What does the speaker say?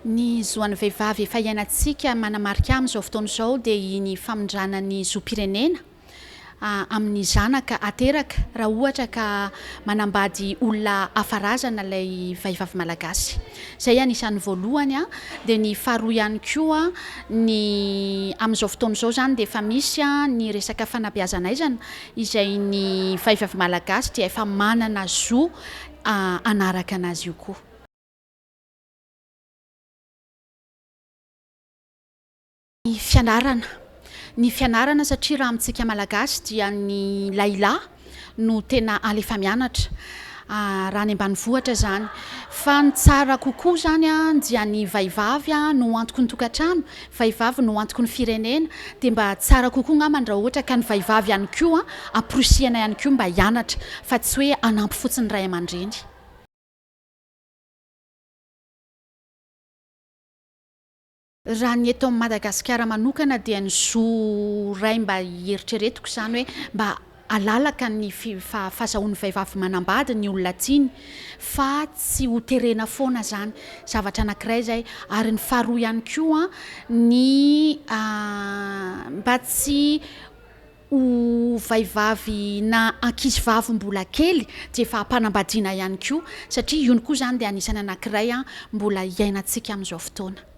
Ny zoan'ny vehivavy efa iainantsika manamarika amin'izao fotoana izao dia ny famindranany zoam-pirenena amin'ny zanaka ateraka raha ohatra ka manambady olona hafarazana ilay vehivavy malagasy. Izay anisan'ny voalohany dia ny faharoa ihany koa ny amin'izao fotoana izao zany dia efa misy ny resaka fanabeazana izay ny vehivavy malagasy dia efa manana zo anaraka anazy io koa. Ny fianarana satria raha amintsika malagasy dia ny lahilahy no tena alefa mianatra raha any ambanivohitra zany, fa ny tsara kokoa zany dia ny vehivavy no antoky ny tokantrano, vehivavy no antoky ny firenena, dia mba tsara kokoa angambany raha ohatra ka ny vehivavy ihany koa amporosiana ihany koa mba hianatra fa tsy hoe hanampy fotsiny ray aman-dreny. Raha ny eto Madagasikara manokana dia ny zo ray mba hieritreretiko izany hoe mba halalaka ny fahazahoan'ny vehivavy manambady ny olona tiany fa tsy ho terena foana zany, zavatra anankiray izay. Ary ny faharoa ihany koa ny mba tsy ho vehivavy na ankizivavy mbola kely dia efa hampanambadiana ihany koa satria io koa zany dia anisany anankiray mbola iainantsika amin'izao fotoana.